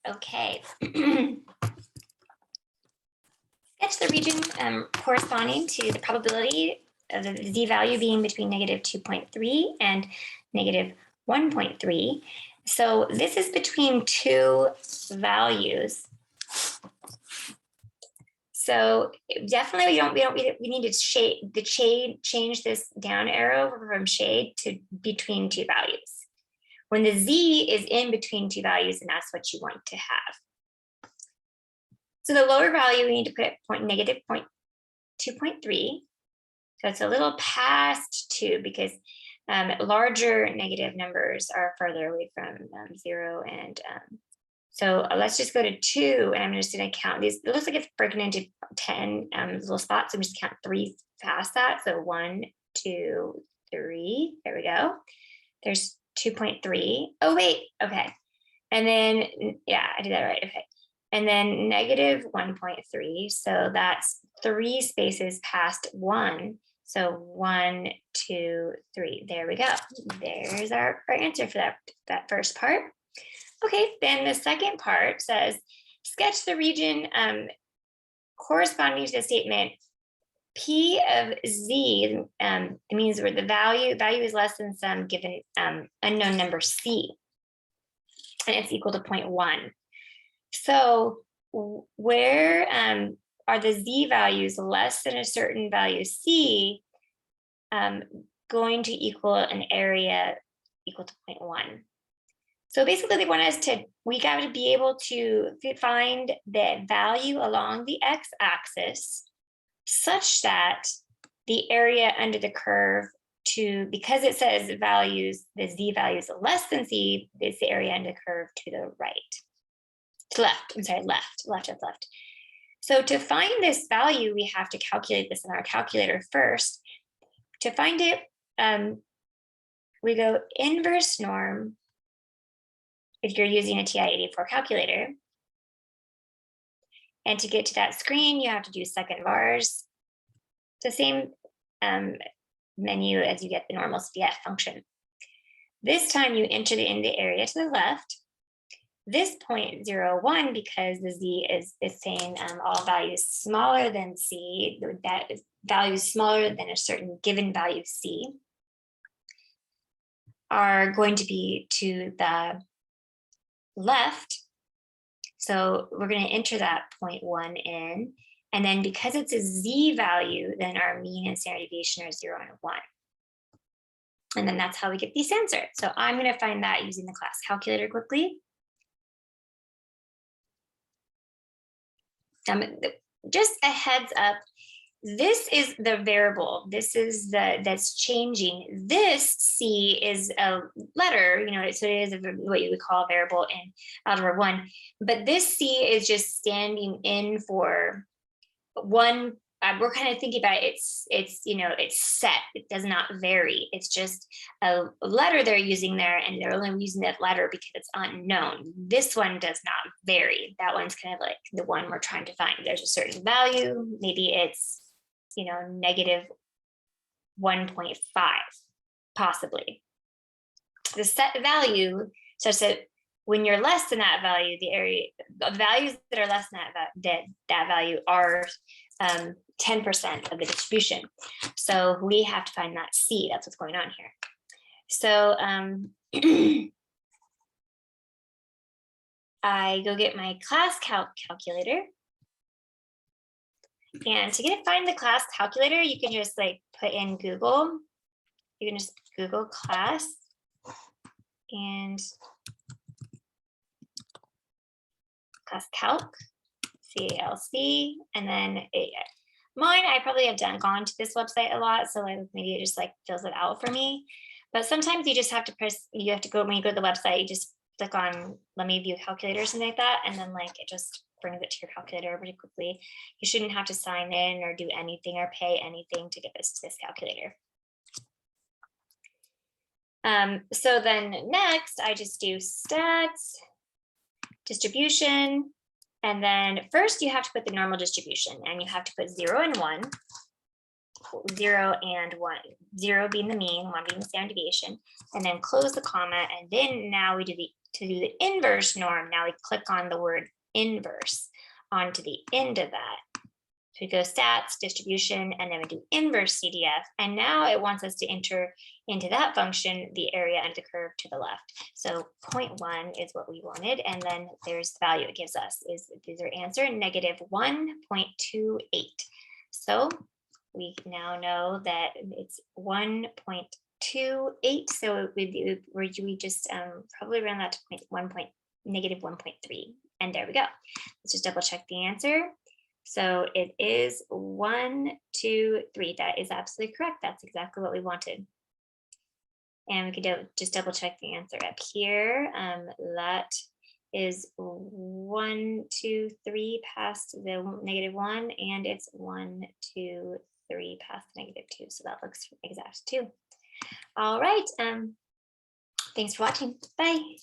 Okay. Sketch the region corresponding to the probability of the z-value being between negative 2.3 and negative 1.3. So this is between two values. So definitely we need to change this down arrow from shade to between two values. When the z is in between two values, and that's what you want to have. So the lower value, we need to put negative 2.3. So it's a little past 2 because larger negative numbers are further away from 0. And so let's just go to 2, and I'm just going to count these. It looks like it's broken into 10 little spots. I'm just count 3 past that. So 1, 2, 3. There we go. There's 2.3. Oh, wait. Okay. And then, yeah, I did that right. Okay. And then negative 1.3. So that's 3 spaces past 1. So 1, 2, 3. There we go. There's our answer for that first part. Okay, then the second part says, sketch the region corresponding to the statement P of Z. It means where the value is less than some given unknown number C, and it's equal to 0.1. So where are the Z values less than a certain value C going to equal an area equal to 0.1? So basically they want us to, we got to be able to find the value along the x-axis such that the area under the curve because it says values, the Z values less than C, is the area under the curve to the right. To left, I'm sorry, left. So to find this value, we have to calculate this in our calculator first. To find it, we go inverse norm if you're using a TI-84 calculator. And to get to that screen, you have to do second vars. It's the same menu as you get the normal CDF function. This time you enter in the area to the left. This 0.01, because the Z is saying all values smaller than C, that is values smaller than a certain given value C, are going to be to the left. So we're going to enter that 0.1 in. And then because it's a Z value, then our mean and standard deviation are 0 and 1. And then that's how we get these answers. So I'm going to find that using the class calculator quickly. Just a heads up, this is the variable. This is that's changing. This C is a letter, so it is what you would call a variable in Algebra 1. But this C is just standing in for one. We're kind of thinking about it, it's set. It does not vary. It's just a letter they're using there, and they're only using that letter because it's unknown. This one does not vary. That one's kind of like the one we're trying to find. There's a certain value. Maybe it's negative 1.5, possibly. The set value such that when you're less than that value, the values that are less than that value are 10% of the distribution. So we have to find that C. That's what's going on here. So I go get my class calculator. And to find the class calculator, you can just put in Google. You can just Google class and class calc, CALC, and then mine, I probably have gone to this website a lot, so maybe it just fills it out for me. But sometimes you just have to you have to go, when you go to the website, you just click on let me view calculator or something like that, and then it just brings it to your calculator pretty quickly. You shouldn't have to sign in or do anything or pay anything to get this calculator. So then next I just do stats, distribution, and then first you have to put the normal distribution, and you have to put 0 and 1, 0 and 1, 0 being the mean, 1 being the standard deviation, and then close the comma, and then now we do the To do the inverse norm, now we click on the word inverse onto the end of that. So we go stats, distribution, and then we do inverse CDF. And now it wants us to enter into that function the area under the curve to the left. So 0.1 is what we wanted. And then there's the value it gives us is our answer, negative 1.28. So we now know that it's 1.28. So we just probably round that to negative 1.3. And there we go. Let's just double check the answer. So it is 1, 2, 3. That is absolutely correct. That's exactly what we wanted. And we could just double check the answer up here. That is 1, 2, 3 past the -1, and it's 1, 2, 3 past the -2. So that looks exact too. All right. Thanks for watching. Bye.